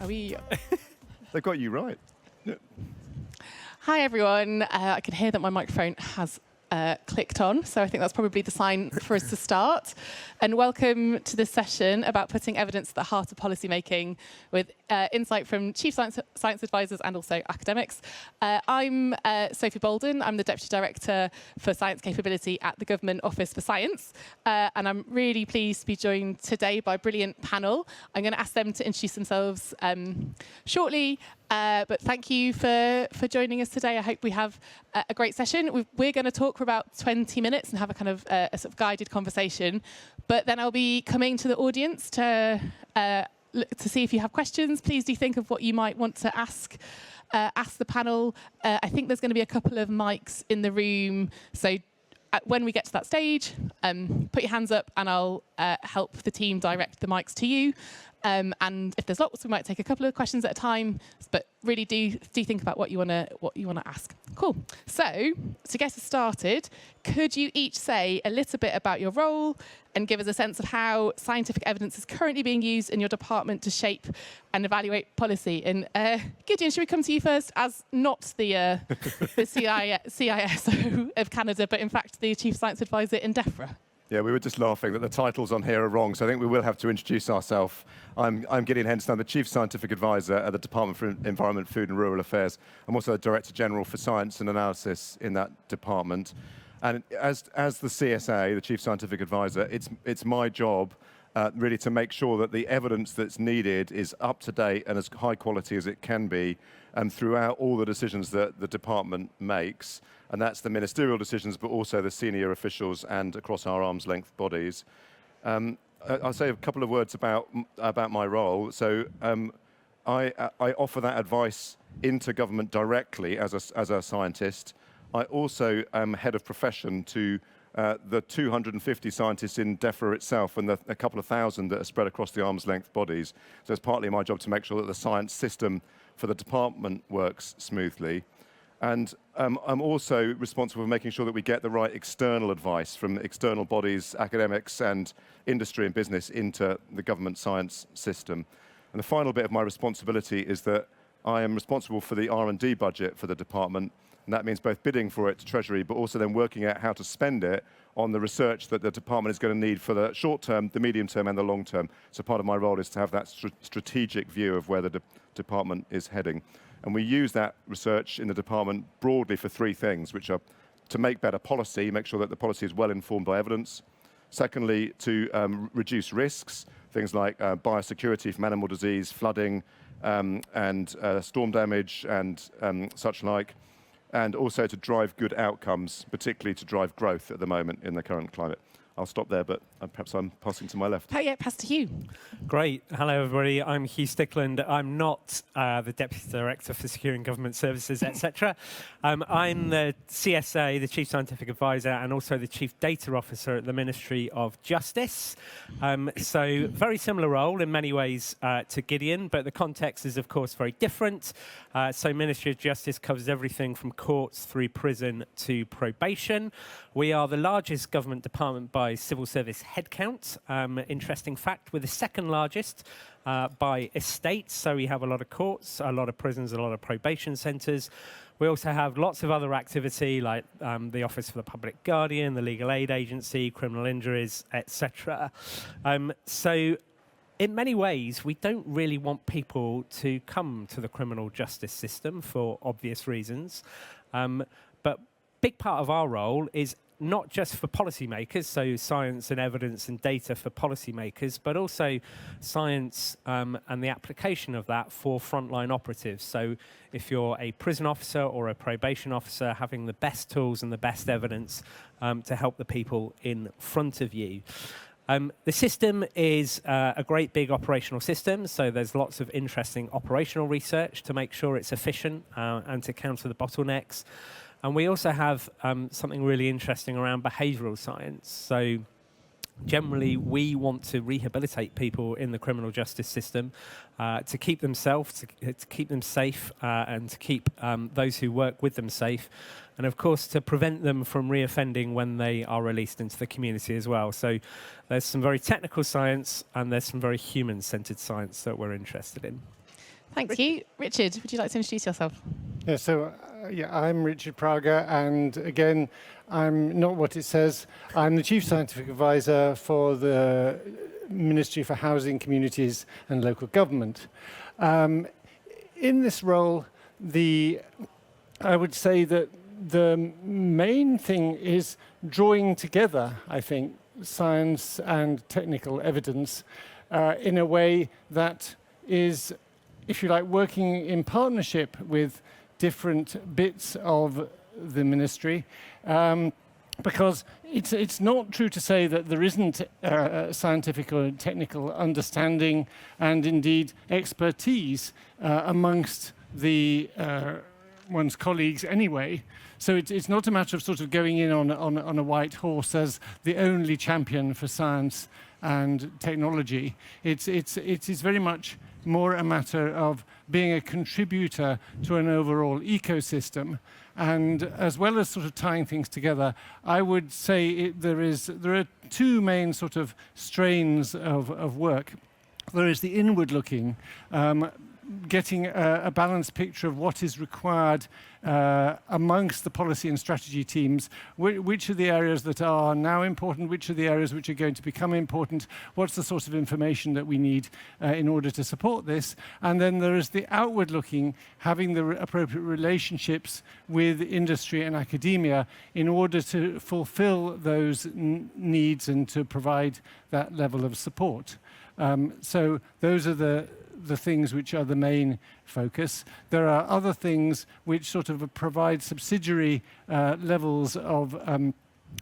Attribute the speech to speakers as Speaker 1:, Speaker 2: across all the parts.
Speaker 1: Are we?
Speaker 2: They got you right. Yeah.
Speaker 1: Hi, everyone. I can hear that my microphone has clicked on, so I think that's probably the sign for us to start. And welcome to this session about putting evidence at the heart of policymaking with insight from chief science advisors and also academics. I'm Sophie Bolden. I'm the Deputy Director for Science Capability at the Government Office for Science. And I'm really pleased to be joined today by a brilliant panel. I'm going to ask them to introduce themselves shortly. But thank you for joining us today. I hope we have a great session. We're going to talk for about 20 minutes and have a kind of a sort of guided conversation. But then I'll be coming to the audience to see if you have questions. Please do think of what you might want to ask the panel. I think there's going to be a couple of mics in the room. So when we get to that stage, put your hands up and I'll help the team direct the mics to you. And if there's lots, we might take a couple of questions at a time. But really do think about what you want to ask. Cool. So to get us started, could you each say a little bit about your role and give us a sense of how scientific evidence is currently being used in your department to shape and evaluate policy? And Gideon, should we come to you first, as not the CISO of Canada, but in fact the Chief Science Advisor in DEFRA?
Speaker 2: Yeah, we were just laughing that the titles on here are wrong, so I think we will have to introduce ourselves. I'm Gideon Henderson. I'm the Chief Scientific Advisor at the Department for Environment, Food and Rural Affairs. I'm also the Director General for Science and Analysis in that department. And as the CSA, the Chief Scientific Advisor, it's my job really to make sure that the evidence that's needed is up to date and as high quality as it can be, and throughout all the decisions that the department makes. And that's the ministerial decisions, but also the senior officials and across our arm's length bodies. I'll say a couple of words about my role. So I offer that advice into government directly as a scientist. I also am head of profession to the 250 scientists in DEFRA itself and a couple of thousand that are spread across the arm's length bodies. So it's partly my job to make sure that the science system for the department works smoothly. And I'm also responsible for making sure that we get the right external advice from external bodies, academics and industry and business into the government science system. And the final bit of my responsibility is that I am responsible for the R&D budget for the department. And that means both bidding for it to Treasury, but also then working out how to spend it on the research that the department is going to need for the short term, the medium term and the long term. So part of my role is to have that strategic view of where the department is heading. And we use that research in the department broadly for three things, which are to make better policy, make sure that the policy is well informed by evidence. Secondly, to reduce risks, things like biosecurity from animal disease, flooding, and storm damage and such like. And also to drive good outcomes, particularly to drive growth at the moment in the current climate. I'll stop there, but perhaps I'm passing to my left.
Speaker 1: Yeah, pass to you.
Speaker 3: Great. Hello, everybody. I'm Hugh Stickland. I'm not the Deputy Director for Securing Government Services, etc. I'm the CSA, the Chief Scientific Advisor, and also the Chief Data Officer at the Ministry of Justice. So very similar role in many ways to Gideon, but the context is, of course, very different. So Ministry of Justice covers everything from courts through prison to probation. We are the largest government department by civil service headcount. Interesting fact, we're the second largest by estate. So we have a lot of courts, a lot of prisons, a lot of probation centres. We also have lots of other activity like the Office for the Public Guardian, the Legal Aid Agency, criminal injuries, etc. So in many ways, we don't really want people to come to the criminal justice system for obvious reasons. But big part of our role is not just for policymakers, so science and evidence and data for policymakers, but also science and the application of that for frontline operatives. So if you're a prison officer or a probation officer, having the best tools and the best evidence to help the people in front of you. The system is a great big operational system, so there's lots of interesting operational research to make sure it's efficient and to counter the bottlenecks. And we also have something really interesting around behavioural science. So generally, we want to rehabilitate people in the criminal justice system to keep them to keep them safe, and to keep those who work with them safe. And of course, to prevent them from reoffending when they are released into the community as well. So there's some very technical science and there's some very human-centered science that we're interested in.
Speaker 1: Thank you. Richard, would you like to introduce yourself?
Speaker 4: Yeah, so I'm Richard Prager, and again, I'm not what it says. I'm the Chief Scientific Advisor for the Ministry for Housing, Communities and Local Government. In this role, I would say that the main thing is drawing together, I think, science and technical evidence in a way that is, if you like, working in partnership with different bits of the ministry, because it's not true to say that there isn't scientific or technical understanding and indeed expertise amongst the one's colleagues anyway. So it's not a matter of sort of going in on a white horse as the only champion for science and technology. It is very much more a matter of being a contributor to an overall ecosystem. And as well as sort of tying things together, I would say there are two main sort of strains of work. There is the inward looking, getting a balanced picture of what is required amongst the policy and strategy teams, which are the areas that are now important, which are the areas which are going to become important, what's the sort of information that we need in order to support this. And then there is the outward looking, having the appropriate relationships with industry and academia in order to fulfill those needs and to provide that level of support. So those are the things which are the main focus. There are other things which sort of provide subsidiary levels of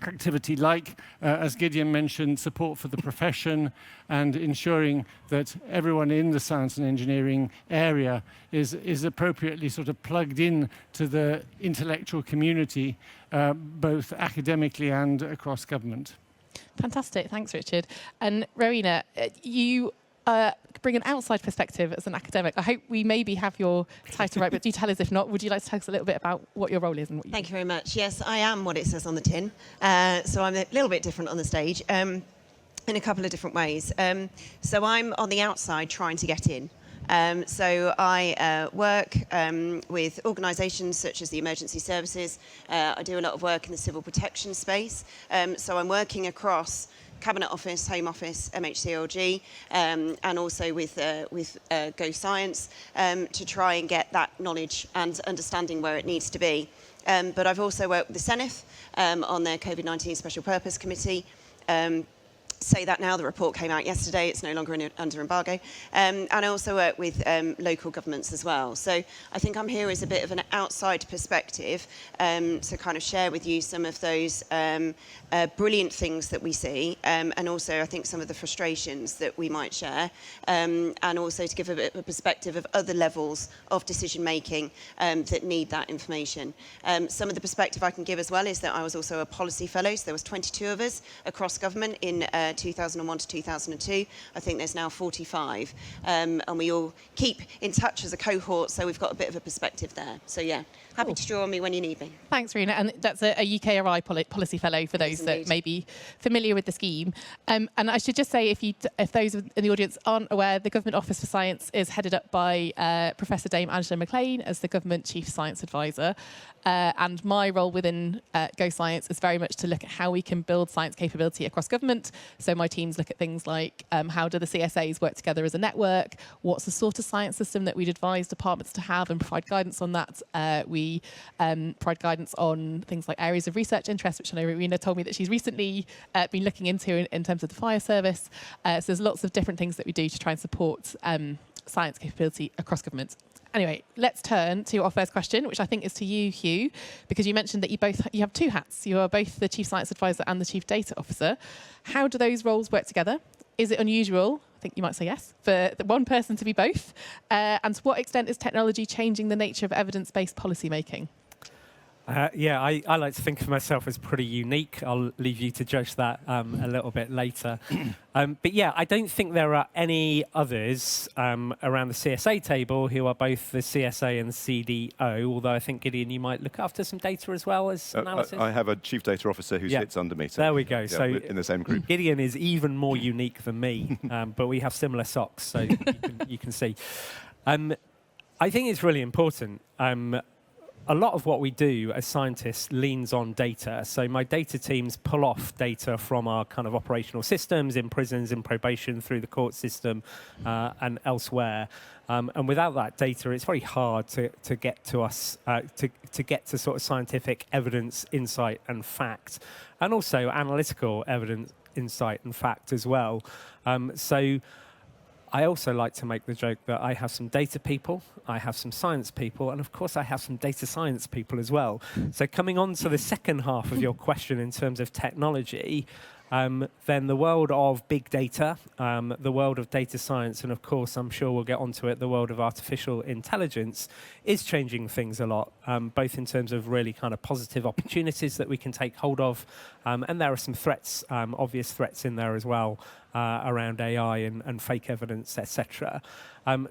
Speaker 4: activity, like, as Gideon mentioned, support for the profession and ensuring that everyone in the science and engineering area is appropriately sort of plugged in to the intellectual community, both academically and across government.
Speaker 1: Fantastic. Thanks, Richard. And Rowena, you bring an outside perspective as an academic. I hope we maybe have your title right, but do tell us if not. Would you like to tell us a little bit about what your role is and what you
Speaker 5: Thank you very much. Yes, I am what it says on the tin. So I'm a little bit different on the stage in a couple of different ways. So I'm on the outside trying to get in. So I work with organisations such as the emergency services. I do a lot of work in the civil protection space. So I'm working across Cabinet Office, Home Office, MHCLG, and also with Go Science to try and get that knowledge and understanding where it needs to be. But I've also worked with the Senedd on their COVID-19 Special Purpose Committee. Say that now, the report came out yesterday, it's no longer under embargo. And I also work with local governments as well. So I think I'm here as a bit of an outside perspective to kind of share with you some of those brilliant things that we see, and also I think some of the frustrations that we might share, and also to give a bit of a perspective of other levels of decision making that need that information. Some of the perspective I can give as well is that I was also a policy fellow, so there was 22 of us across government in 2001 to 2002. I think there's now 45, and we all keep in touch as a cohort, so we've got a bit of a perspective there. So yeah, happy to draw on me when you need me.
Speaker 1: Thanks, Rena. And that's a UKRI policy fellow for those that may be familiar with the scheme. And I should just say, if those in the audience aren't aware, the Government Office for Science is headed up by Professor Dame Angela McLean as the Government Chief Science Advisor. And my role within Go Science is very much to look at how we can build science capability across government. So my teams look at things like how do the CSAs work together as a network? What's the sort of science system that we'd advise departments to have and provide guidance on that? We provide guidance on things like areas of research interest, which I know Rowena told me that she's recently been looking into in terms of the fire service. So there's lots of different things that we do to try and support science capability across government. Anyway, let's turn to our first question, which I think is to you, Hugh, because you mentioned that you have two hats. You are both the Chief Science Advisor and the Chief Data Officer. How do those roles work together? Is it unusual, I think you might say yes, for one person to be both? And to what extent is technology changing the nature of evidence-based policy making?
Speaker 3: Yeah, I like to think of myself as pretty unique. I'll leave you to judge that a little bit later. But yeah, I don't think there are any others around the CSA table who are both the CSA and the CDO, although I think, Gideon, you might look after some data as well as analysis.
Speaker 2: I have a Chief Data Officer who sits under me. So
Speaker 3: there we go.
Speaker 2: Yeah,
Speaker 3: so
Speaker 2: we're in the same group.
Speaker 3: Gideon is even more unique than me, but we have similar socks, so you can see. I think it's really important. A lot of what we do as scientists leans on data. So my data teams pull off data from our kind of operational systems in prisons, in probation, through the court system, and elsewhere. And without that data, it's very hard to get to us, to get to sort of scientific evidence, insight, and fact, and also analytical evidence, insight, and fact as well. So I also like to make the joke that I have some data people, I have some science people, and of course I have some data science people as well. So coming on to the second half of your question in terms of technology, then the world of big data, the world of data science, and of course, I'm sure we'll get onto it, the world of artificial intelligence is changing things a lot, both in terms of really kind of positive opportunities that we can take hold of, and there are some threats, obvious threats in there as well, around AI and fake evidence, etc.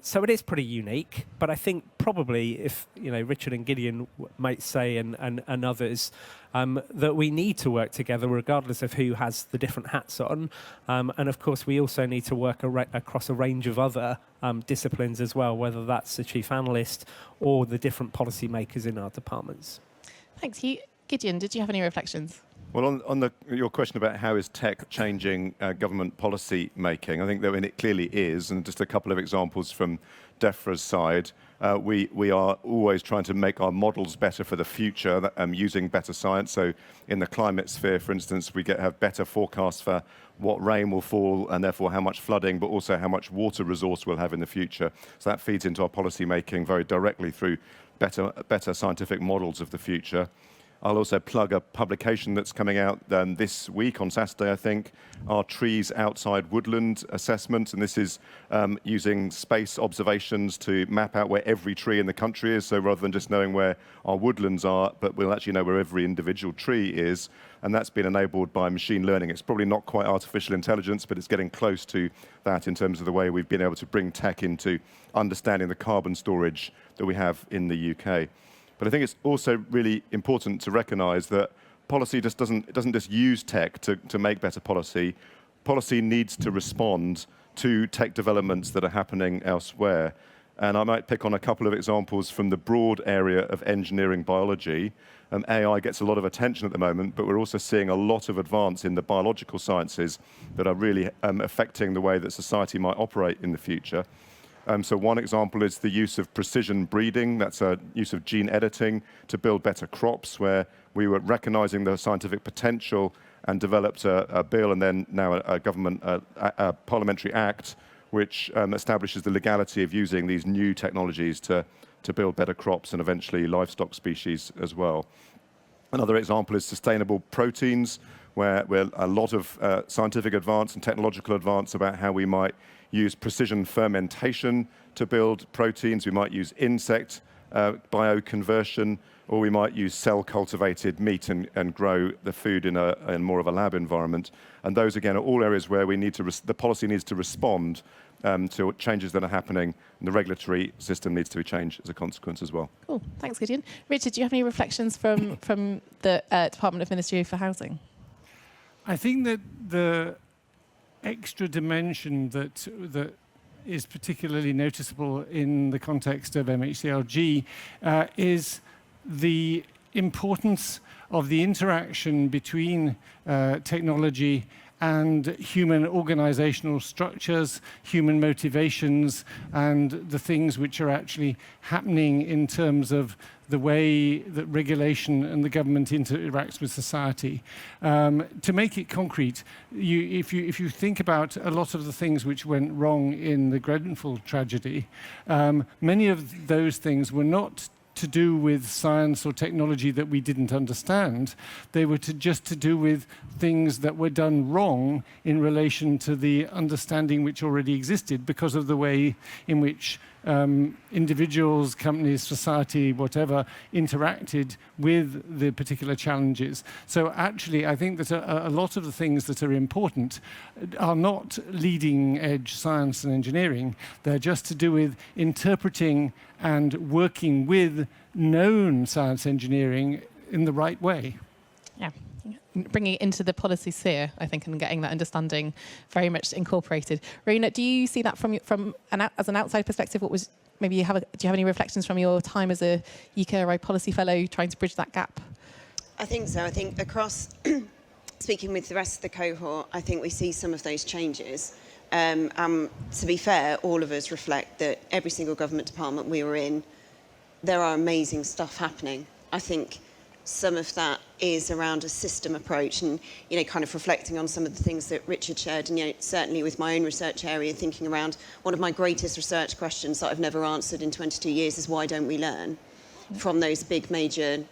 Speaker 3: So it is pretty unique, but I think probably if Richard and Gideon might say and others that we need to work together regardless of who has the different hats on, and of course we also need to work across a range of other disciplines as well, whether that's the chief analyst or the different policy makers in our departments.
Speaker 1: Thanks, Hugh. Gideon, did you have any reflections?
Speaker 2: Well, on your question about how is tech changing government policy making, I think that it clearly is, and just a couple of examples from DEFRA's side. We are always trying to make our models better for the future using better science. So in the climate sphere, for instance, we have better forecasts for what rain will fall and therefore how much flooding, but also how much water resource we'll have in the future. So that feeds into our policy making very directly through better scientific models of the future. I'll also plug a publication that's coming out this week on Saturday, I think, our Trees Outside Woodland Assessment. And this is using space observations to map out where every tree in the country is. So rather than just knowing where our woodlands are, but we'll actually know where every individual tree is. And that's been enabled by machine learning. It's probably not quite artificial intelligence, but it's getting close to that in terms of the way we've been able to bring tech into understanding the carbon storage that we have in the UK. But I think it's also really important to recognise that policy just doesn't just use tech to make better policy. Policy needs to respond to tech developments that are happening elsewhere. And I might pick on a couple of examples from the broad area of engineering biology. AI gets a lot of attention at the moment, but we're also seeing a lot of advance in the biological sciences that are really affecting the way that society might operate in the future. So one example is the use of precision breeding. That's a use of gene editing to build better crops, where we were recognizing the scientific potential and developed a bill and then now a government a parliamentary act which establishes the legality of using these new technologies to build better crops and eventually livestock species as well. Another example is sustainable proteins, where a lot of scientific advance and technological advance about how we might use precision fermentation to build proteins. We might use insect bioconversion, or we might use cell-cultivated meat and grow the food in more of a lab environment. And those, again, are all areas where we need to the policy needs to respond to changes that are happening, and the regulatory system needs to be changed as a consequence as well.
Speaker 1: Cool. Thanks, Gideon. Richard, do you have any reflections from the Department of Ministry for Housing?
Speaker 4: I think that the extra dimension that is particularly noticeable in the context of MHCLG is the importance of the interaction between technology and human organizational structures, human motivations, and the things which are actually happening in terms of the way that regulation and the government interacts with society. To make it concrete, if you think about a lot of the things which went wrong in the Grenfell tragedy, many of those things were not to do with science or technology that we didn't understand. They were just to do with things that were done wrong in relation to the understanding which already existed because of the way in which individuals, companies, society, whatever, interacted with the particular challenges. So actually, I think that a lot of the things that are important are not leading edge science and engineering. They're just to do with interpreting and working with known science engineering in the right way.
Speaker 1: Yeah. bringing it into the policy sphere, I think, and getting that understanding very much incorporated. Rowena, do you see that as an outside perspective? What was maybe do you have any reflections from your time as a UKRI policy fellow trying to bridge that gap?
Speaker 5: I think so. I think across, speaking with the rest of the cohort, I think we see some of those changes. To be fair, all of us reflect that every single government department we were in, there are amazing stuff happening. I think some of that is around a system approach and, kind of reflecting on some of the things that Richard shared. And, certainly with my own research area, thinking around one of my greatest research questions that I've never answered in 22 years is why don't we learn from those big major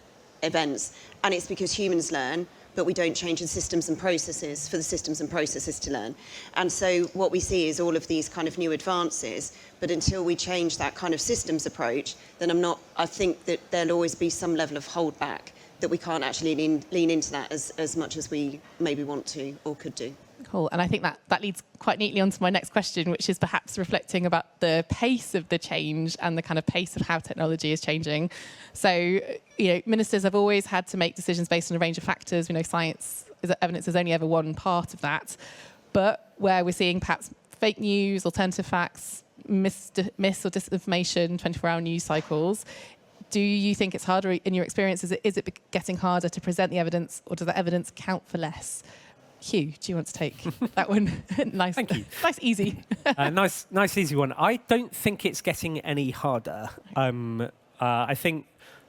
Speaker 5: events? And it's because humans learn, but we don't change the systems and processes for the systems and processes to learn. And so what we see is all of these kind of new advances, but until we change that kind of systems approach, then I think that there'll always be some level of holdback that we can't actually lean into that as much as we maybe want to or could do.
Speaker 1: Cool. And I think that leads quite neatly onto my next question, which is perhaps reflecting about the pace of the change and the kind of pace of how technology is changing. So, ministers have always had to make decisions based on a range of factors. Evidence is only ever one part of that. But where we're seeing perhaps fake news, alternative facts, mis or disinformation, 24-hour news cycles, do you think it's harder in your experience? Is it getting harder to present the evidence, or does the evidence count for less? Hugh, do you want to take that one? Nice.
Speaker 3: Thank you.
Speaker 1: Nice, easy.
Speaker 3: Nice, easy one. I don't think it's getting any harder. I think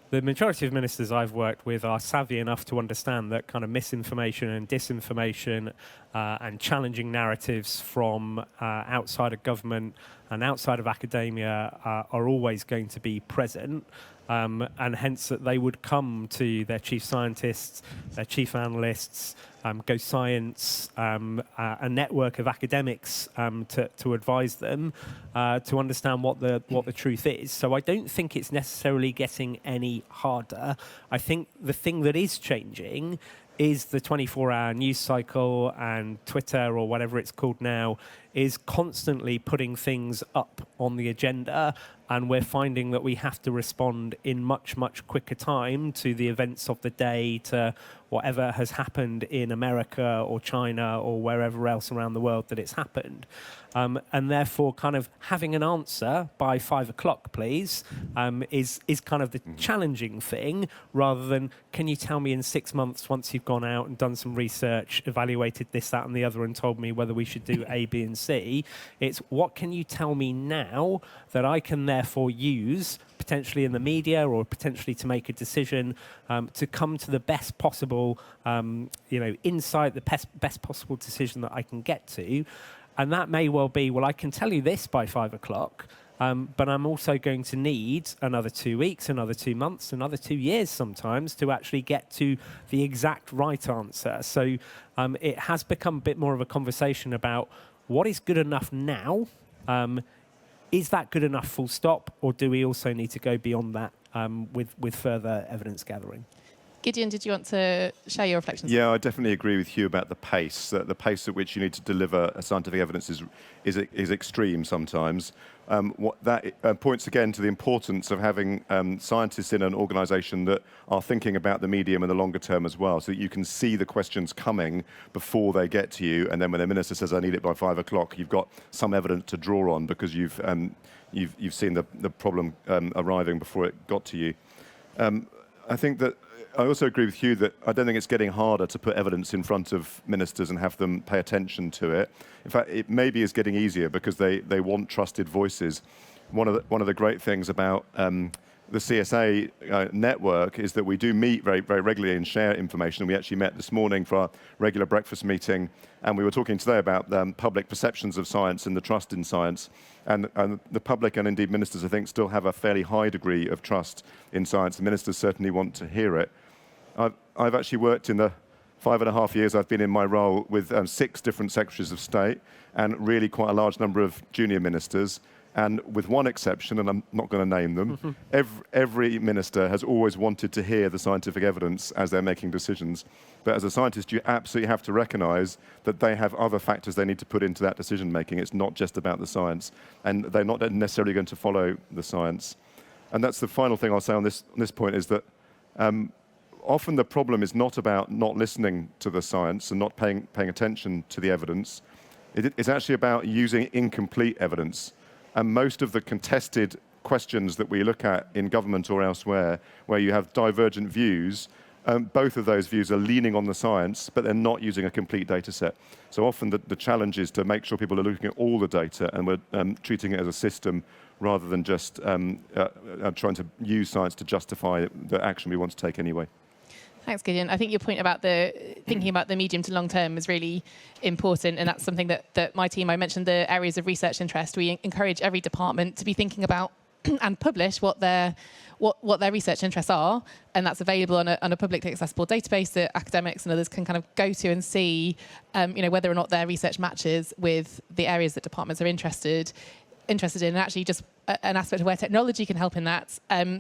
Speaker 3: the majority of ministers I've worked with are savvy enough to understand that kind of misinformation and disinformation and challenging narratives from outside of government and outside of academia are always going to be present. And hence that they would come to their chief scientists, their chief analysts, Go Science, a network of academics to advise them to understand what the truth is. So I don't think it's necessarily getting any harder. I think the thing that is changing is the 24-hour news cycle, and Twitter, or whatever it's called now, is constantly putting things up on the agenda, and we're finding that we have to respond in much, much quicker time to the events of the day, to whatever has happened in America or China or wherever else around the world that it's happened. And therefore, kind of having an answer by 5 o'clock, please, is kind of the challenging thing, rather than, can you tell me in 6 months, once you've gone out and done some research, evaluated this, that, and the other, and told me whether we should do A, B, and C. It's, what can you tell me now that I can therefore use, potentially in the media or potentially to make a decision, to come to the best possible, insight, the best possible decision that I can get to. And that may well be, well, I can tell you this by 5 o'clock, but I'm also going to need another 2 weeks, another 2 months, another 2 years sometimes to actually get to the exact right answer. So it has become a bit more of a conversation about what is good enough now. Is that good enough full stop, or do we also need to go beyond that with further evidence gathering?
Speaker 1: Gideon, did you want to share your reflections?
Speaker 2: Yeah, I definitely agree with Hugh about the pace. The pace at which you need to deliver scientific evidence is extreme sometimes. That points again to the importance of having scientists in an organisation that are thinking about the medium and the longer term as well, so that you can see the questions coming before they get to you, and then when the minister says, I need it by 5 o'clock, you've got some evidence to draw on because you've seen the problem arriving before it got to you. I think that I also agree with Hugh that I don't think it's getting harder to put evidence in front of ministers and have them pay attention to it. In fact, it maybe is getting easier because they want trusted voices. One of the great things about the CSA network is that we do meet very, very regularly and share information. We actually met this morning for our regular breakfast meeting, and we were talking today about public perceptions of science and the trust in science. And the public, and indeed ministers, I think, still have a fairly high degree of trust in science. The ministers certainly want to hear it. I've actually worked in the 5.5 years I've been in my role with 6 different secretaries of state and really quite a large number of junior ministers. And with one exception, and I'm not going to name them, every minister has always wanted to hear the scientific evidence as they're making decisions. But as a scientist, you absolutely have to recognise that they have other factors they need to put into that decision making. It's not just about the science, and they're not necessarily going to follow the science. And that's the final thing I'll say on this point, is that often the problem is not about not listening to the science and not paying attention to the evidence. It's actually about using incomplete evidence. And most of the contested questions that we look at in government or elsewhere, where you have divergent views, both of those views are leaning on the science, but they're not using a complete data set. So often the challenge is to make sure people are looking at all the data and we're treating it as a system rather than just trying to use science to justify the action we want to take anyway.
Speaker 1: Thanks, Gideon. I think your point about thinking about the medium to long term is really important, and that's something that my team, I mentioned the areas of research interest. We encourage every department to be thinking about and publish what their research interests are, and that's available on a publicly accessible database that academics and others can kind of go to and see, whether or not their research matches with the areas that departments are interested in, and actually just an aspect of where technology can help in that.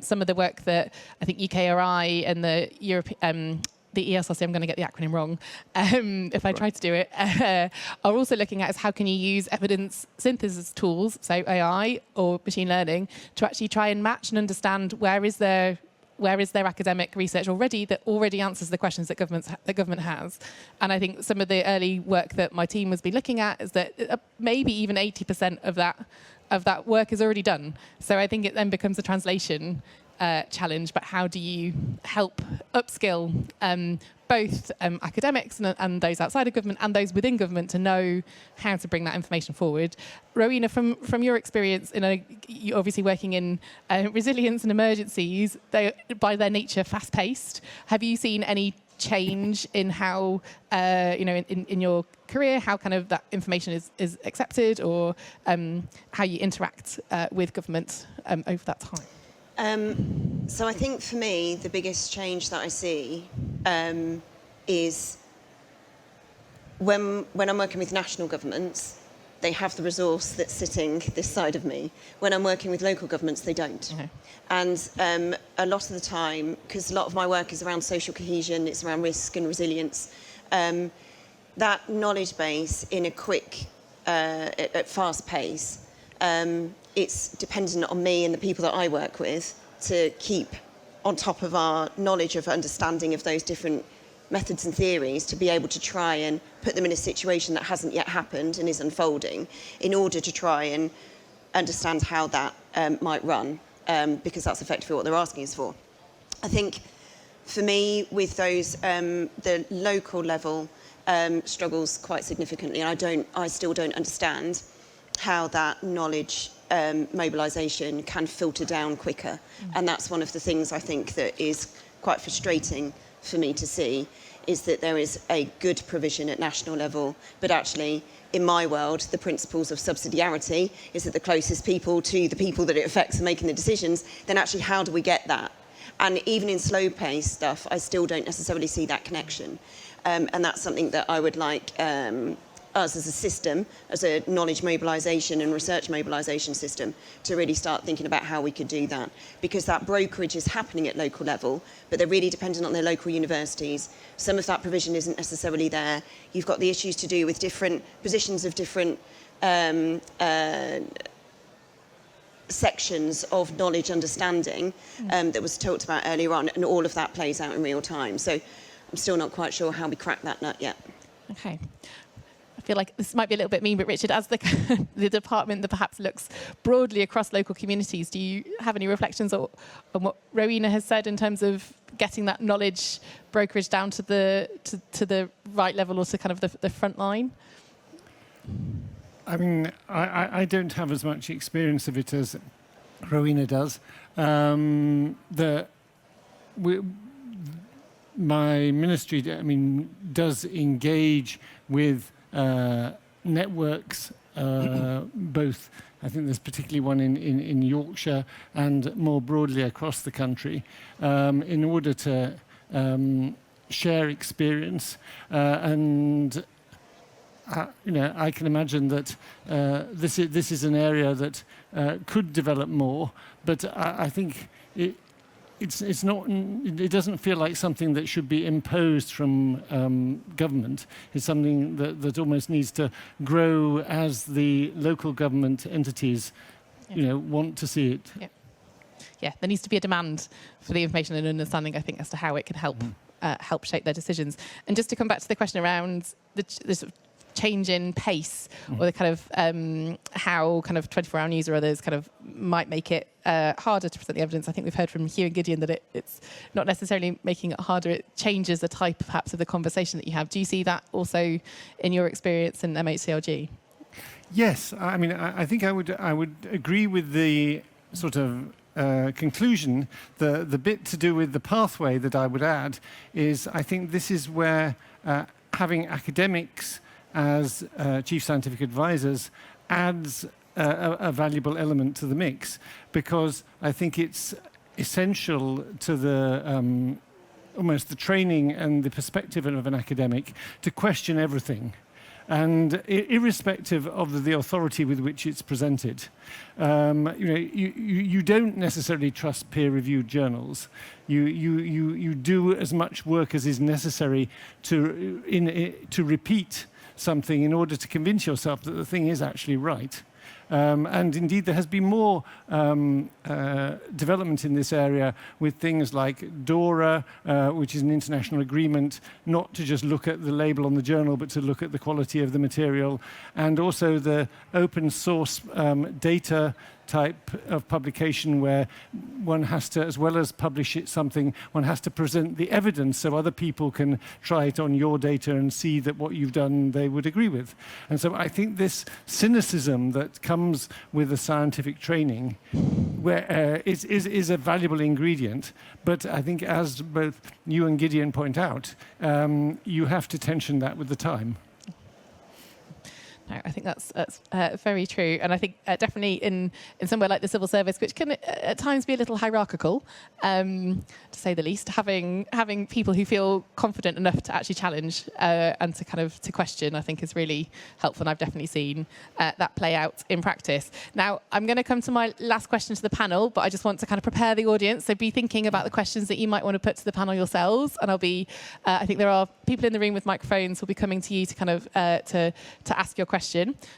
Speaker 1: Some of the work that I think UKRI and the the ESRC, I'm going to get the acronym wrong if I try to do it, are also looking at is how can you use evidence synthesis tools, so AI or machine learning, to actually try and match and understand where is there academic research already that already answers the questions that government has. And I think some of the early work that my team has been looking at is that maybe even 80% of that work is already done. So I think it then becomes a translation challenge, but how do you help upskill both academics and those outside of government and those within government to know how to bring that information forward? Rowena, from your experience, you're obviously working in resilience and emergencies, they by their nature fast-paced. Have you seen any change in how, in your career, how kind of that information is accepted, or how you interact with government over that time?
Speaker 5: So I think for me, the biggest change that I see is when I'm working with national governments, they have the resource that's sitting this side of me. When I'm working with local governments, they don't. Okay. And a lot of the time, because a lot of my work is around social cohesion, it's around risk and resilience, that knowledge base in a quick, at fast pace, it's dependent on me and the people that I work with to keep on top of our knowledge of understanding of those different methods and theories, to be able to try and put them in a situation that hasn't yet happened and is unfolding, in order to try and understand how that might run, because that's effectively what they're asking us for. I think for me, with those, the local level struggles quite significantly, and I still don't understand how that knowledge mobilisation can filter down quicker. And that's one of the things I think that is quite frustrating for me to see, is that there is a good provision at national level, but actually, in my world, the principles of subsidiarity is that the closest people to the people that it affects are making the decisions, then actually how do we get that? And even in slow-paced stuff, I still don't necessarily see that connection. And that's something that I would like us as a system, as a knowledge mobilisation and research mobilisation system, to really start thinking about how we could do that. Because that brokerage is happening at local level, but they're really dependent on their local universities. Some of that provision isn't necessarily there. You've got the issues to do with different positions of different sections of knowledge understanding that was talked about earlier on, and all of that plays out in real time. So I'm still not quite sure how we crack that nut yet. Okay.
Speaker 1: I feel like this might be a little bit mean, but Richard, as the department that perhaps looks broadly across local communities, do you have any reflections on what Rowena has said in terms of getting that knowledge brokerage down to the right level, or to kind of the front line?
Speaker 4: I mean, I don't have as much experience of it as Rowena does. My ministry, does engage with networks, both, I think there's particularly one in Yorkshire and more broadly across the country, in order to share experience. And I can imagine that this is an area that could develop more, but I think it's not. It doesn't feel like something that should be imposed from government. It's something that almost needs to grow as the local government entities, want to see it.
Speaker 1: Yeah. there needs to be a demand for the information and understanding, I think, as to how it can help shape their decisions. And just to come back to the question around the sort of change in pace, or the kind of how kind of 24-hour news or others kind of might make it harder to present the evidence. I think we've heard from Hugh and Gideon that it's not necessarily making it harder, it changes the type perhaps of the conversation that you have. Do you see that also in your experience in MHCLG?
Speaker 4: Yes, I mean, I think I would agree with the sort of conclusion. The bit to do with the pathway that I would add is I think this is where having academics as chief scientific advisors adds a valuable element to the mix, because I think it's essential to the almost the training and the perspective of an academic to question everything, and irrespective of the authority with which it's presented. You don't necessarily trust peer-reviewed journals. You do as much work as is necessary to repeat something in order to convince yourself that the thing is actually right. And indeed, there has been more development in this area with things like DORA, which is an international agreement not to just look at the label on the journal, but to look at the quality of the material, and also the open source data type of publication where one has to, as well as publish something, one has to present the evidence so other people can try it on your data and see that what you've done they would agree with. And so I think this cynicism that comes with the scientific training where is a valuable ingredient, but I think, as both you and Gideon point out, you have to tension that with the time.
Speaker 1: No, I think that's very true. And I think definitely in somewhere like the civil service, which can at times be a little hierarchical, to say the least, having people who feel confident enough to actually challenge and to question, I think is really helpful. And I've definitely seen that play out in practice. Now, I'm going to come to my last question to the panel, but I just want to kind of prepare the audience. So be thinking about the questions that you might want to put to the panel yourselves. And I think there are people in the room with microphones who'll be coming to you to kind of to ask your question.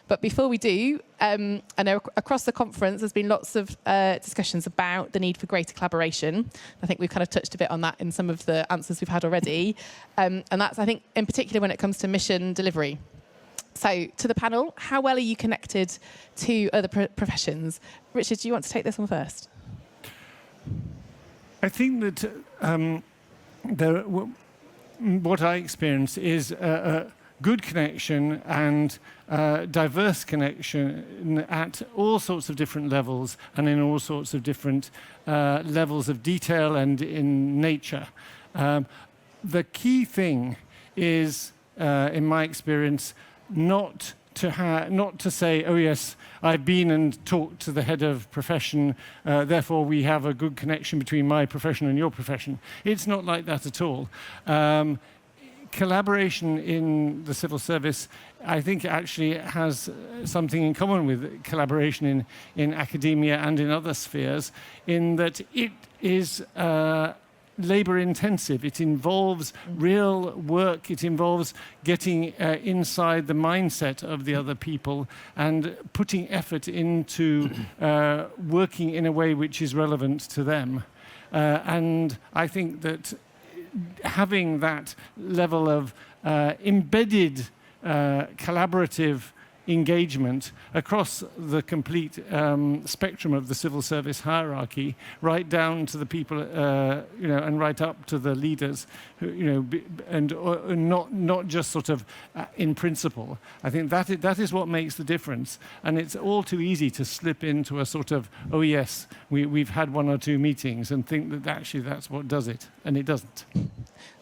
Speaker 1: But before we do, I know across the conference there's been lots of discussions about the need for greater collaboration. I think we've kind of touched a bit on that in some of the answers we've had already. And that's, I think, in particular when it comes to mission delivery. So to the panel, how well are you connected to other professions? Richard, do you want to take this one first?
Speaker 4: I think that what I experience is a good connection and diverse connection at all sorts of different levels and in all sorts of different levels of detail and in nature. The key thing is, in my experience, not to say, oh yes, I've been and talked to the head of profession, therefore we have a good connection between my profession and your profession. It's not like that at all. Collaboration in the civil service, I think, actually has something in common with collaboration in academia and in other spheres, in that it is labor intensive. It involves real work. It involves getting inside the mindset of the other people and putting effort into working in a way which is relevant to them. And I think that having that level of embedded collaborative engagement across the complete spectrum of the civil service hierarchy, right down to the people, and right up to the leaders, who, and not just sort of in principle. I think that is what makes the difference. And it's all too easy to slip into a sort of, oh yes, we've had one or two meetings, and think that actually that's what does it, and it doesn't.
Speaker 1: I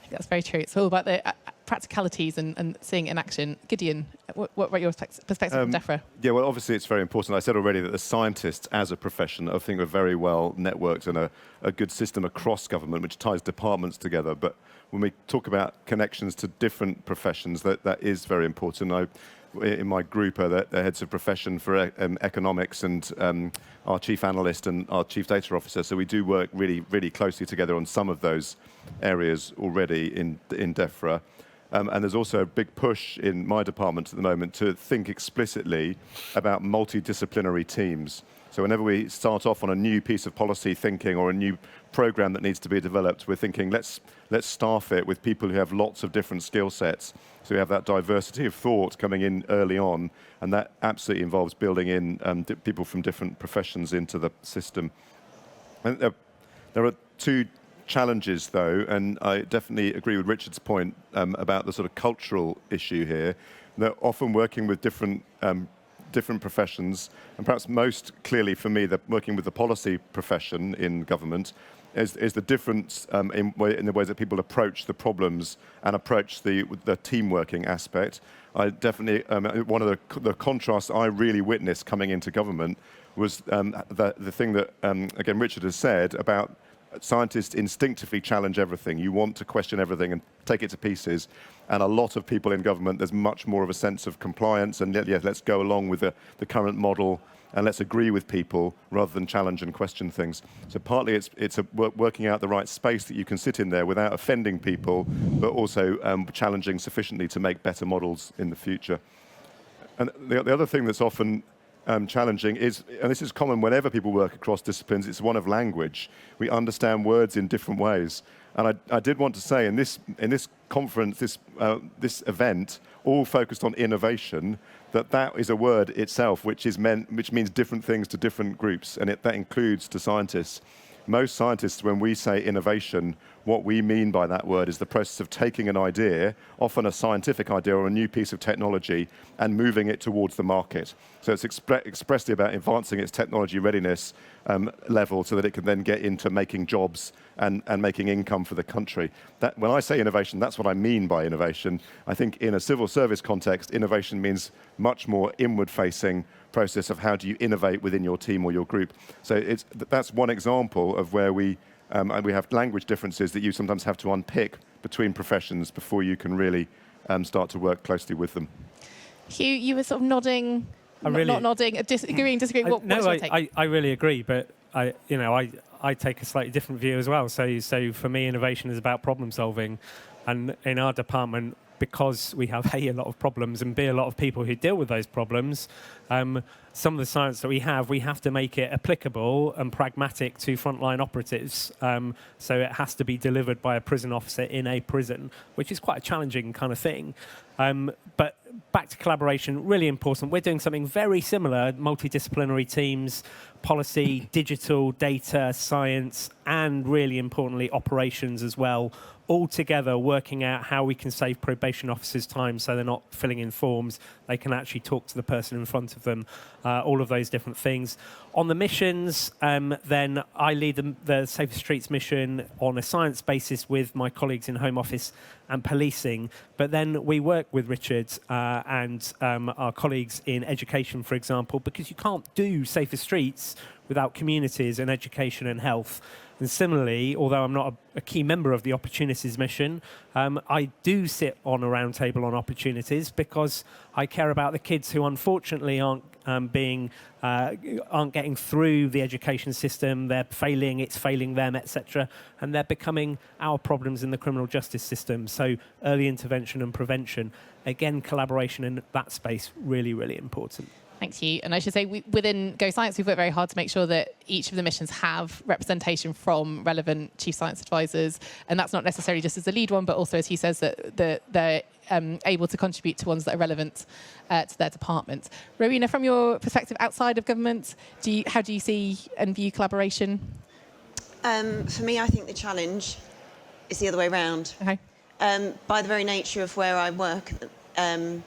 Speaker 1: think that's very true. It's all about the practicalities and seeing it in action. Gideon, what about your perspective from DEFRA?
Speaker 2: Yeah, well, obviously it's very important. I said already that the scientists as a profession, I think, are very well networked and a good system across government which ties departments together. But when we talk about connections to different professions, that is very important. In my group are the heads of profession for economics and our chief analyst and our chief data officer. So we do work really, really closely together on some of those areas already in DEFRA. And there's also a big push in my department at the moment to think explicitly about multidisciplinary teams. So whenever we start off on a new piece of policy thinking or a new program that needs to be developed, we're thinking, let's staff it with people who have lots of different skill sets. So we have that diversity of thought coming in early on, and that absolutely involves building in people from different professions into the system. And there are two challenges, though, and I definitely agree with Richard's point about the sort of cultural issue here. They're often working with different professions, and perhaps most clearly for me, working with the policy profession in government is the difference in the ways that people approach the problems and approach the team working aspect. I definitely, one of the contrasts I really witnessed coming into government was the thing that, again, Richard has said about scientists instinctively challenge everything. You want to question everything and take it to pieces. And a lot of people in government, there's much more of a sense of compliance and let's go along with the current model and let's agree with people rather than challenge and question things. So partly it's working out the right space that you can sit in there without offending people, but also challenging sufficiently to make better models in the future. And the other thing that's often challenging is, and this is common whenever people work across disciplines, it's one of language. We understand words in different ways. And I did want to say in this conference, this event, all focused on innovation, that is a word itself which means different things to different groups, and that includes to scientists. Most scientists, when we say innovation, what we mean by that word is the process of taking an idea, often a scientific idea or a new piece of technology, and moving it towards the market. So it's expressly about advancing its technology readiness level so that it can then get into making jobs and making income for the country. When I say innovation, that's what I mean by innovation. I think in a civil service context, innovation means much more inward-facing process of how do you innovate within your team or your group. So that's one example of where we have language differences that you sometimes have to unpick between professions before you can really start to work closely with them.
Speaker 1: Hugh, you were sort of nodding, not nodding, disagreeing. What's your take?
Speaker 3: I really agree, but I take a slightly different view as well. So for me, innovation is about problem solving, and in our department, because we have A, a lot of problems, and B, a lot of people who deal with those problems, some of the science that we have to make it applicable and pragmatic to frontline operatives. So it has to be delivered by a prison officer in a prison, which is quite a challenging kind of thing. But back to collaboration, really important. We're doing something very similar, multidisciplinary teams, policy, digital, data, science, and really importantly, operations as well, all together working out how we can save probation officers time so they're not filling in forms. They can actually talk to the person in front of them, all of those different things. On the missions, then I lead the Safer Streets mission on a science basis with my colleagues in Home Office and policing. But then we work with Richard and our colleagues in education, for example, because you can't do Safer Streets without communities and education and health. And similarly, although I'm not a key member of the Opportunities mission, I do sit on a round table on opportunities because I care about the kids who unfortunately aren't getting through the education system. They're failing, it's failing them, etc. And they're becoming our problems in the criminal justice system. So early intervention and prevention, again, collaboration in that space, really, really important.
Speaker 1: Thanks, Hugh. And I should say, within Go Science, we've worked very hard to make sure that each of the missions have representation from relevant chief science advisors. And that's not necessarily just as a lead one, but also, as he says, that they're able to contribute to ones that are relevant to their department. Rowena, from your perspective outside of government, how do you see and view collaboration?
Speaker 5: For me, I think the challenge is the other way around.
Speaker 1: Okay.
Speaker 5: By the very nature of where I work,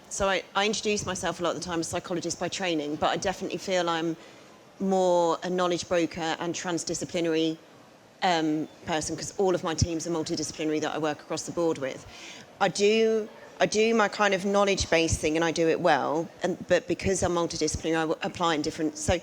Speaker 5: so I introduce myself a lot of the time as a psychologist by training, but I definitely feel I'm more a knowledge broker and transdisciplinary person, because all of my teams are multidisciplinary that I work across the board with. I do my kind of knowledge-based thing, and I do it well, but because I'm multidisciplinary, I apply in different... So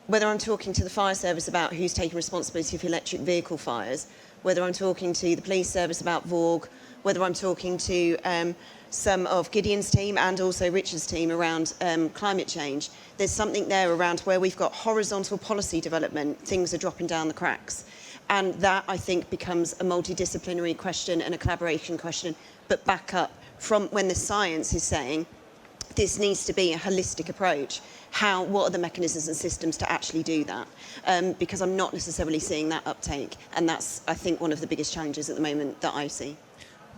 Speaker 5: whether I'm talking to the fire service about who's taking responsibility for electric vehicle fires, whether I'm talking to the police service about VORG, whether I'm talking to some of Gideon's team and also Richard's team around climate change, there's something there around where we've got horizontal policy development, things are dropping down the cracks. And that, I think, becomes a multidisciplinary question and a collaboration question, but back up from when the science is saying this needs to be a holistic approach. What are the mechanisms and systems to actually do that? Because I'm not necessarily seeing that uptake. And that's, I think, one of the biggest challenges at the moment that I see.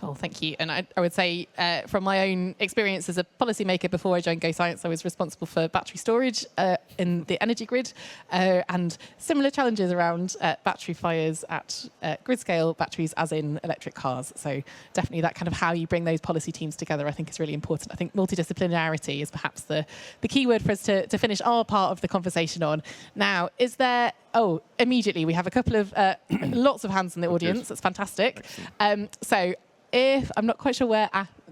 Speaker 1: Oh, thank you. And I would say from my own experience as a policymaker before I joined Go Science, I was responsible for battery storage in the energy grid and similar challenges around battery fires at grid scale batteries as in electric cars. So definitely that kind of how you bring those policy teams together, I think is really important. I think multidisciplinarity is perhaps the key word for us to finish our part of the conversation on. Now, is there... Oh, immediately we have a couple of lots of hands in the audience. That's fantastic. So if I'm not quite sure where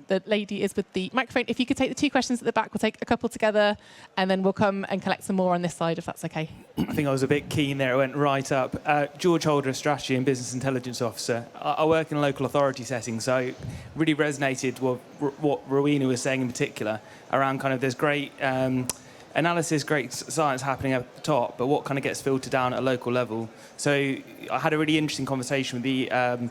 Speaker 1: the lady is with the microphone, if you could take the two questions at the back, we'll take a couple together, and then we'll come and collect some more on this side, if that's okay.
Speaker 6: I think I was a bit keen there. It went right up. George Holder, Strategy and Business Intelligence Officer. I work in a local authority setting, so really resonated with what Rowena was saying in particular around kind of there's great analysis, great science happening at the top, but what kind of gets filtered down at a local level. So I had a really interesting conversation with the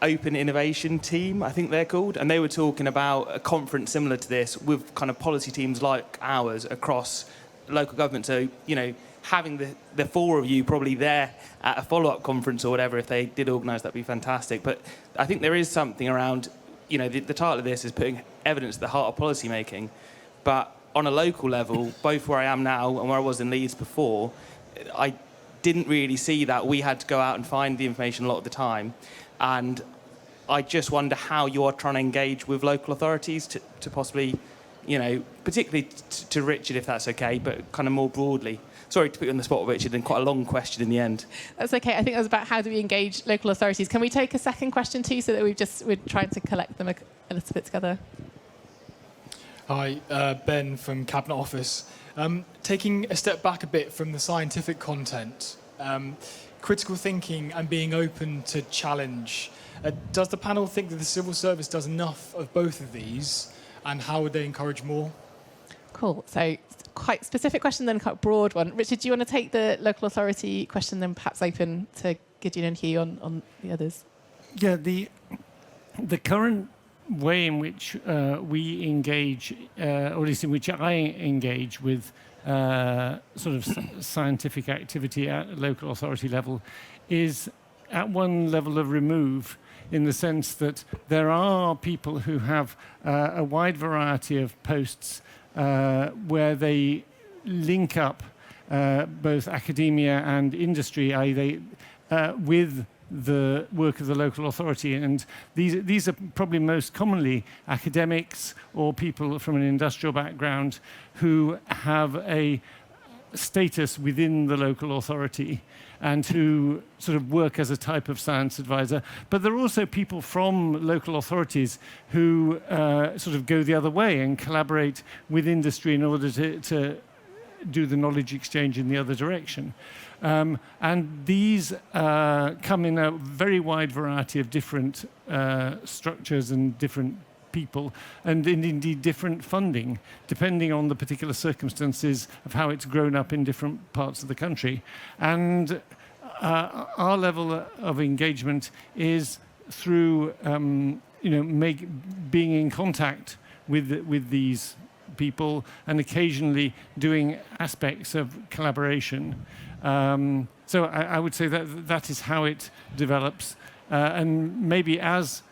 Speaker 6: Open Innovation team, I think they're called, and they were talking about a conference similar to this with kind of policy teams like ours across local government. So, you know, having the four of you probably there at a follow-up conference or whatever, if they did organise, that'd be fantastic. But I think there is something around, you know, the title of this is putting evidence at the heart of policy making. But on a local level, both where I am now and where I was in Leeds before, I didn't really see that. We had to go out and find the information a lot of the time. And I just wonder how you are trying to engage with local authorities to possibly, you know, particularly to Richard, if that's okay, but kind of more broadly. Sorry to put you on the spot, Richard, and quite a long question in the end.
Speaker 1: That's okay. I think that was about how do we engage local authorities. Can we take a second question too, so that we're trying to collect them a little bit together?
Speaker 7: Hi, Ben from Cabinet Office. Taking a step back a bit from the scientific content, critical thinking and being open to challenge. Does the panel think that the civil service does enough of both of these, and how would they encourage more?
Speaker 1: Cool. So quite specific question, then quite broad one. Richard, do you want to take the local authority question, then perhaps open to Gideon and Hugh on the others?
Speaker 4: Yeah, the current way in which we engage, or at least in which I engage with sort of scientific activity at local authority level, is at one level of remove, in the sense that there are people who have a wide variety of posts where they link up both academia and industry, i.e. with the work of the local authority. And these are probably most commonly academics or people from an industrial background who have a status within the local authority and who sort of work as a type of science advisor. But there are also people from local authorities who sort of go the other way and collaborate with industry in order to do the knowledge exchange in the other direction. And these come in a very wide variety of different structures and different people, and indeed different funding, depending on the particular circumstances of how it's grown up in different parts of the country. And our level of engagement is through, being in contact with these people and occasionally doing aspects of collaboration. So I would say that is how it develops. And maybe as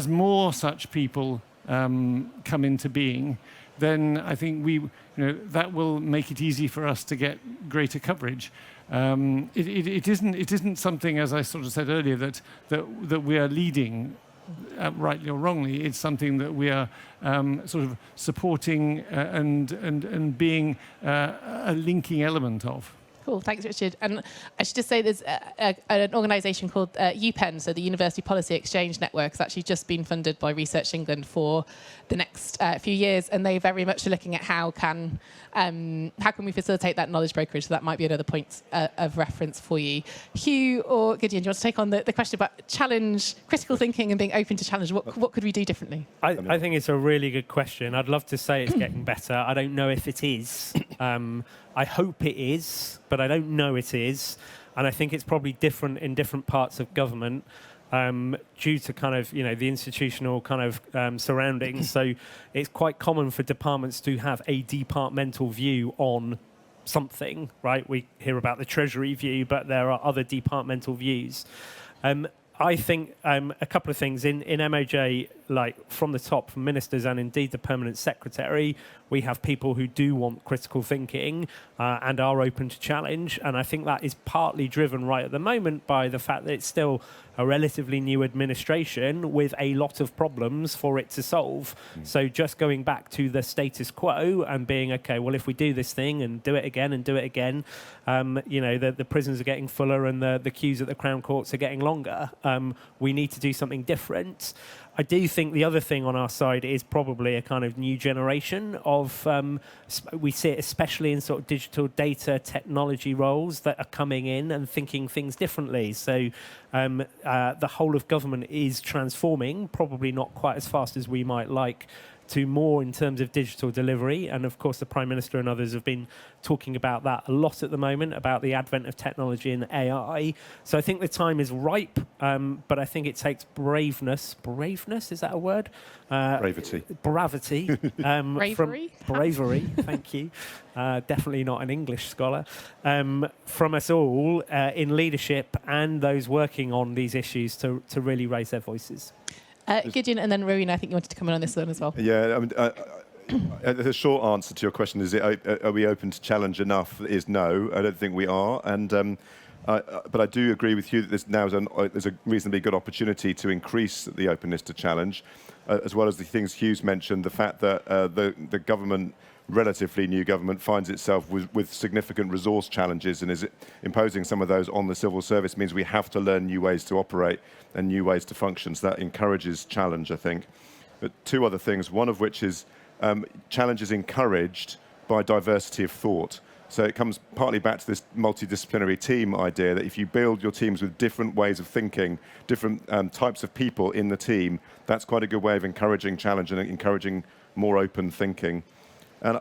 Speaker 4: more such people come into being, then I think that will make it easy for us to get greater coverage. It isn't something, as I sort of said earlier, that we are leading, rightly or wrongly. It's something that we are sort of supporting and being a linking element of.
Speaker 1: Cool, thanks, Richard. And I should just say there's an organisation called UPenn, so the University Policy Exchange Network, has actually just been funded by Research England for the next few years, and they very much are looking at how can we facilitate that knowledge brokerage. So that might be another point of reference for you. Hugh or Gideon, do you want to take on the question about challenge, critical thinking and being open to challenge? What could we do differently?
Speaker 3: I think it's a really good question. I'd love to say it's getting better. I don't know if it is. I hope it is, but I don't know it is. And I think it's probably different in different parts of government. due to kind of, the institutional kind of surroundings. So it's quite common for departments to have a departmental view on something, right? We hear about the Treasury view, but there are other departmental views. I think a couple of things in MOJ, like from the top, from ministers and indeed the permanent secretary, we have people who do want critical thinking and are open to challenge. And I think that is partly driven right at the moment by the fact that it's still a relatively new administration with a lot of problems for it to solve. So just going back to the status quo and being, okay, well, if we do this thing and do it again, the prisons are getting fuller and the queues at the Crown Courts are getting longer. We need to do something different. I do think the other thing on our side is probably a kind of new generation of, we see it especially in sort of digital data technology roles that are coming in and thinking things differently. So the whole of government is transforming, probably not quite as fast as we might like, to more in terms of digital delivery. And of course, the Prime Minister and others have been talking about that a lot at the moment, about the advent of technology and AI. So I think the time is ripe, but I think it takes braveness. Braveness, is that a word?
Speaker 2: Bravity.
Speaker 3: Bravity.
Speaker 1: Bravery?
Speaker 3: Bravery, thank you. Definitely not an English scholar. From us all in leadership and those working on these issues to really raise their voices.
Speaker 1: Gideon and then Rowena, I think you wanted to come in on this one as well.
Speaker 2: Yeah, I mean, the short answer to your question is, are we open to challenge enough? Is no. I don't think we are. And but I do agree with you that there's a reasonably good opportunity to increase the openness to challenge, as well as the things Hugh's mentioned, the fact that the government, relatively new government, finds itself with significant resource challenges and is imposing some of those on the civil service means we have to learn new ways to operate and new ways to function. So that encourages challenge, I think. But two other things, one of which is challenge is encouraged by diversity of thought. So it comes partly back to this multidisciplinary team idea that if you build your teams with different ways of thinking, different types of people in the team, that's quite a good way of encouraging challenge and encouraging more open thinking. And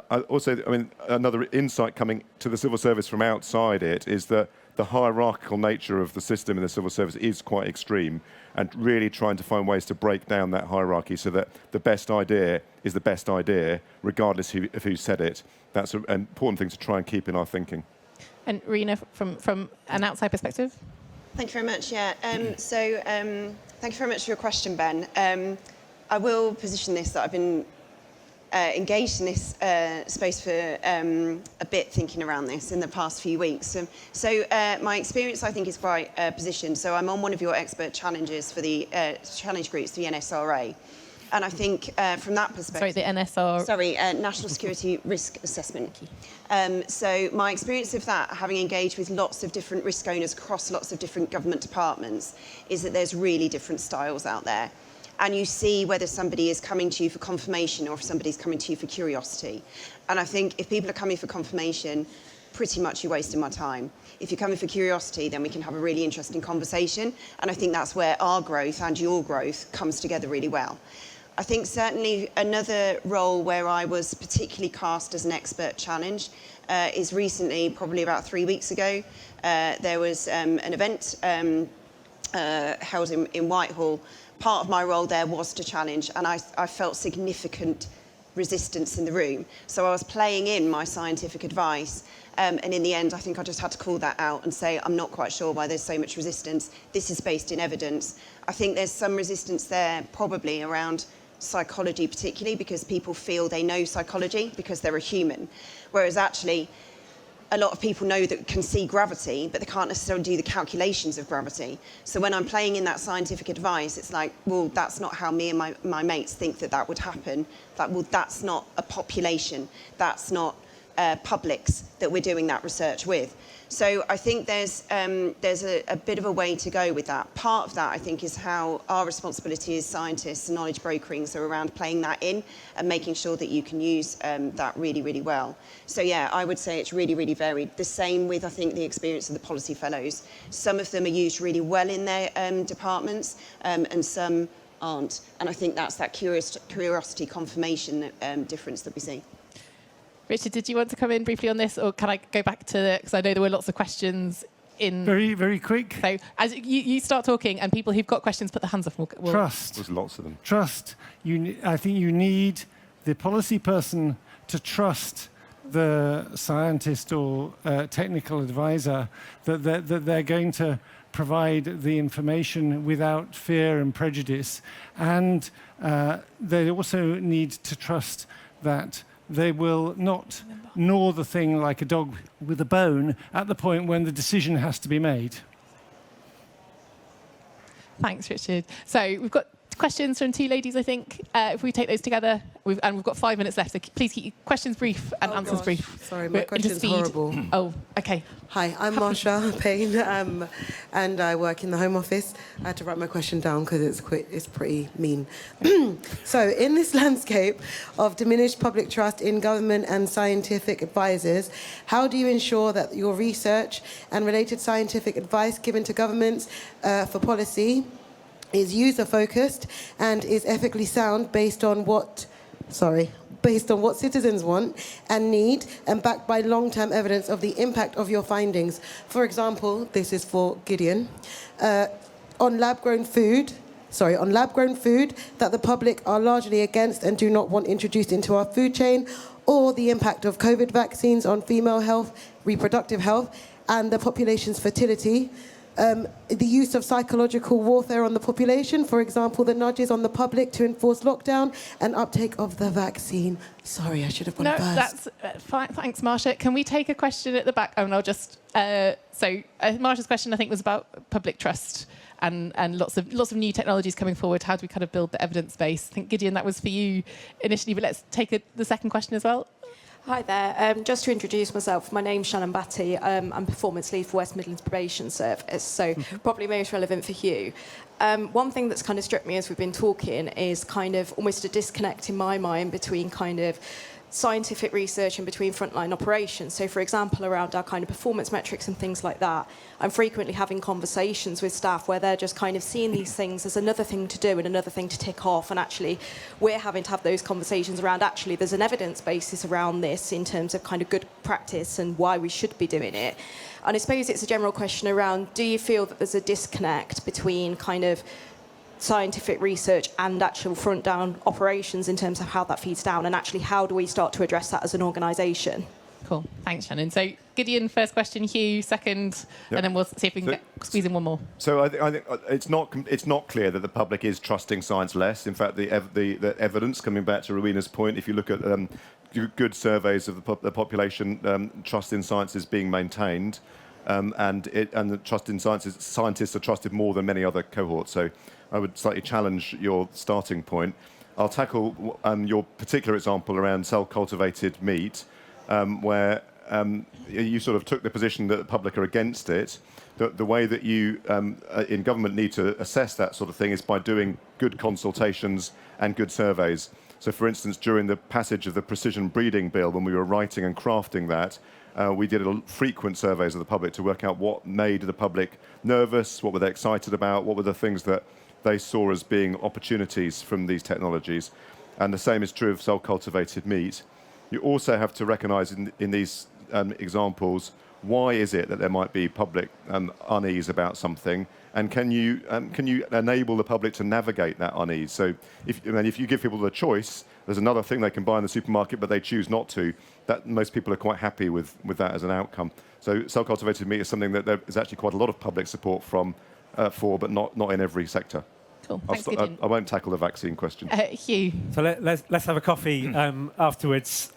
Speaker 2: another insight coming to the civil service from outside it is that the hierarchical nature of the system in the civil service is quite extreme, and really trying to find ways to break down that hierarchy so that the best idea is the best idea, regardless of who said it. That's an important thing to try and keep in our thinking.
Speaker 1: And Rowena, from an outside perspective?
Speaker 5: Thank you very much. Yeah. Thank you very much for your question, Ben. I will position this that I've been engaged in this space for a bit, thinking around this in the past few weeks. My experience, I think, is quite positioned. So I'm on one of your expert challenges for the challenge groups, the NSRA. And I think from that perspective...
Speaker 1: Sorry, the NSR...
Speaker 5: Sorry, National Security Risk Assessment. So my experience of that, having engaged with lots of different risk owners across lots of different government departments, is that there's really different styles out there. And you see whether somebody is coming to you for confirmation or if somebody's coming to you for curiosity. And I think if people are coming for confirmation, pretty much you're wasting my time. If you're coming for curiosity, then we can have a really interesting conversation. And I think that's where our growth and your growth comes together really well. I think certainly another role where I was particularly cast as an expert challenge is recently, probably about 3 weeks ago, there was an event held in Whitehall. Part of my role there was to challenge, and I felt significant resistance in the room. So I was playing in my scientific advice, and in the end, I think I just had to call that out and say, I'm not quite sure why there's so much resistance. This is based in evidence. I think there's some resistance there probably around psychology, particularly because people feel they know psychology because they're a human, whereas actually a lot of people know that can see gravity, but they can't necessarily do the calculations of gravity. So when I'm playing in that scientific advice, it's like, well, that's not how me and my mates think that would happen. That's not a population. That's not publics that we're doing that research with. So I think there's a bit of a way to go with that. Part of that, I think, is how our responsibility as scientists and knowledge brokerings are around playing that in and making sure that you can use that really, really well. So yeah, I would say it's really, really varied. The same with, I think, the experience of the policy fellows. Some of them are used really well in their departments and some aren't. And I think that's that curiosity confirmation difference that we see.
Speaker 1: Richard, did you want to come in briefly on this, or can I go back to because I know there were lots of questions in...
Speaker 4: Very, very quick.
Speaker 1: So as you start talking and people who've got questions put their hands up.
Speaker 4: Trust.
Speaker 2: There's lots of them.
Speaker 4: Trust. I think you need the policy person to trust the scientist or technical advisor that they're going to provide the information without fear and prejudice. And they also need to trust that they will not gnaw the thing like a dog with a bone at the point when the decision has to be made.
Speaker 1: Thanks, Richard. So we've got questions from two ladies, I think. If we take those together, we've got 5 minutes left, so please keep your questions brief and answers brief.
Speaker 8: Sorry, my
Speaker 1: We're
Speaker 8: question's
Speaker 1: into speed.
Speaker 8: horrible.
Speaker 1: Oh, okay.
Speaker 8: Hi, I'm Marsha Payne, and I work in the Home Office. I had to write my question down because it's pretty mean. So, in this landscape of diminished public trust in government and scientific advisors, how do you ensure that your research and related scientific advice given to governments for policy is user-focused and is ethically sound based on what citizens want and need, and backed by long-term evidence of the impact of your findings? For example, this is for Gideon, on lab-grown food that the public are largely against and do not want introduced into our food chain, or the impact of COVID vaccines on female health, reproductive health, and the population's fertility. The use of psychological warfare on the population, for example, the nudges on the public to enforce lockdown and uptake of the vaccine. Sorry, I should have gone
Speaker 1: No,
Speaker 8: first.
Speaker 1: that's fine. Thanks, Marsha. Can we take a question at the back? Oh, and I'll just... Marsha's question, I think, was about public trust and lots of new technologies coming forward. How do we kind of build the evidence base? I think, Gideon, that was for you initially, but let's take the second question as well.
Speaker 9: Hi there. Just to introduce myself, my name's Shannon Batty. I'm Performance Lead for West Midlands Probation Service, so probably most relevant for Hugh. One thing that's kind of struck me as we've been talking is kind of almost a disconnect in my mind between kind of scientific research and between frontline operations. So, for example, around our kind of performance metrics and things like that, I'm frequently having conversations with staff where they're just kind of seeing these things as another thing to do and another thing to tick off, and actually we're having to have those conversations around actually there's an evidence basis around this in terms of kind of good practice and why we should be doing it. And I suppose it's a general question around, do you feel that there's a disconnect between kind of scientific research and actual front down operations in terms of how that feeds down, and actually how do we start to address that as an organisation?
Speaker 1: Cool. Thanks, Shannon. So, Gideon, first question, Hugh, second, and then we'll see if we can squeeze in one more.
Speaker 2: So I think it's not clear that the public is trusting science less. In fact, the evidence, coming back to Rowena's point, if you look at good surveys of the population, trust in science is being maintained, and the trust in scientists are trusted more than many other cohorts. So I would slightly challenge your starting point. I'll tackle your particular example around cell-cultivated meat, where you sort of took the position that the public are against it. The way that you in government need to assess that sort of thing is by doing good consultations and good surveys. So, for instance, during the passage of the precision breeding bill, when we were writing and crafting that, we did frequent surveys of the public to work out what made the public nervous, what were they excited about, what were the things that they saw as being opportunities from these technologies. And the same is true of cell-cultivated meat. You also have to recognise in these examples, why is it that there might be public unease about something, and can you enable the public to navigate that unease? So if you give people the choice, there's another thing they can buy in the supermarket, but they choose not to, that most people are quite happy with that as an outcome. So cell-cultivated meat is something that there is actually quite a lot of public support for, but not in every sector.
Speaker 1: Cool. Thanks, Gideon.
Speaker 2: I won't tackle the vaccine question.
Speaker 1: Hugh.
Speaker 3: So let's have a coffee afterwards.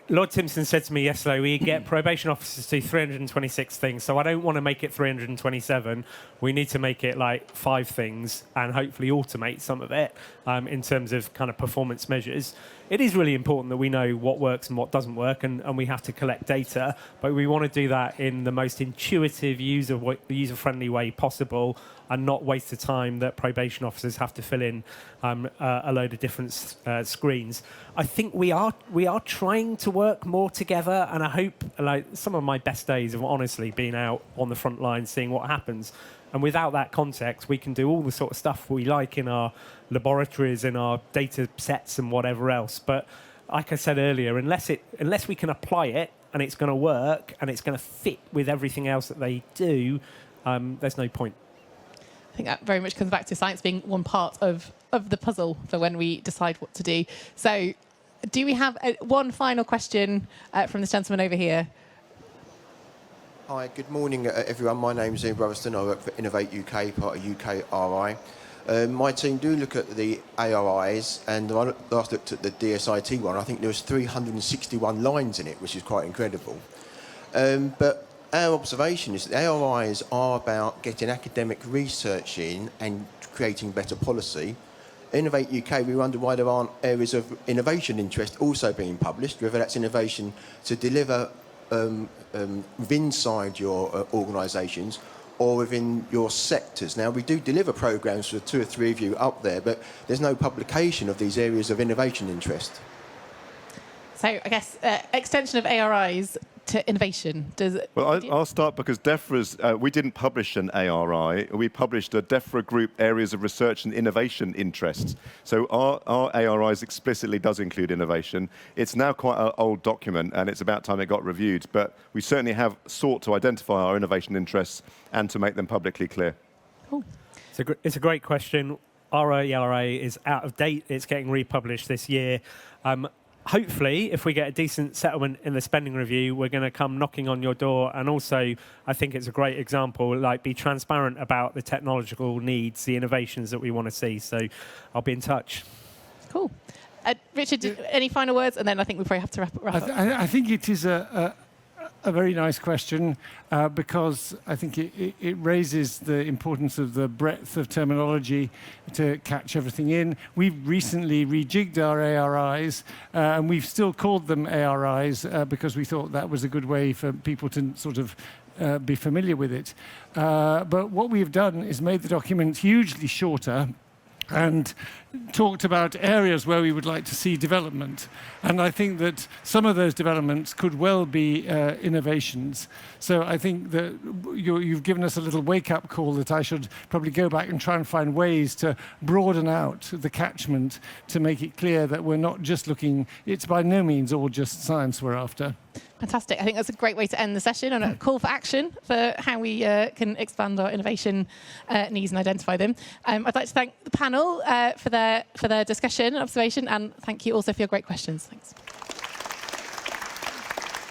Speaker 3: Lord Timpson said to me yesterday, we get probation officers to do 326 things, so I don't want to make it 327. We need to make it like 5 things and hopefully automate some of it in terms of kind of performance measures. It is really important that we know what works and what doesn't work, and we have to collect data, but we want to do that in the most intuitive, user-friendly way possible, and not waste the time that probation officers have to fill in a load of different screens. I think we are trying to work more together, and I hope, like, some of my best days have honestly been out on the front line seeing what happens. And without that context, we can do all the sort of stuff we like in our laboratories, in our data sets and whatever else. But like I said earlier, unless we can apply it and it's going to work and it's going to fit with everything else that they do, there's no point.
Speaker 1: I think that very much comes back to science being one part of the puzzle for when we decide what to do. So do we have one final question from this gentleman over here?
Speaker 10: Hi, good morning, everyone. My name's Ian Brotherston. I work for Innovate UK, part of UKRI. My team do look at the ARIs, and I last looked at the DSIT one. I think there was 361 lines in it, which is quite incredible. But our observation is that the ARIs are about getting academic research in and creating better policy. Innovate UK, we wonder why there aren't areas of innovation interest also being published, whether that's innovation to deliver within inside your organisations or within your sectors. Now, we do deliver programmes for 2 or 3 of you up there, but there's no publication of these areas of innovation interest.
Speaker 1: So I guess extension of ARIs to innovation.
Speaker 2: Well, I'll start because DEFRA's, we didn't publish an ARI. We published a DEFRA Group Areas of Research and Innovation Interests. So our ARIs explicitly does include innovation. It's now quite an old document, and it's about time it got reviewed. But we certainly have sought to identify our innovation interests and to make them publicly clear.
Speaker 1: Cool.
Speaker 3: It's a great question. Our ARI is out of date. It's getting republished this year. Hopefully, if we get a decent settlement in the spending review, we're going to come knocking on your door. And also, I think it's a great example, like be transparent about the technological needs, the innovations that we want to see. So I'll be in touch.
Speaker 1: Cool. Richard, any final words? And then I think we probably have to wrap up.
Speaker 4: I think it is a very nice question because I think it raises the importance of the breadth of terminology to catch everything in. We've recently rejigged our ARIs and we've still called them ARIs because we thought that was a good way for people to sort of be familiar with it. But what we've done is made the document hugely shorter and talked about areas where we would like to see development. And I think that some of those developments could well be innovations. So I think that you've given us a little wake-up call that I should probably go back and try and find ways to broaden out the catchment to make it clear that we're not just looking, it's by no means all just science we're after.
Speaker 1: Fantastic. I think that's a great way to end the session on a call for action for how we can expand our innovation needs and identify them. I'd like to thank the panel for their discussion and observation, and thank you also for your great questions. Thanks.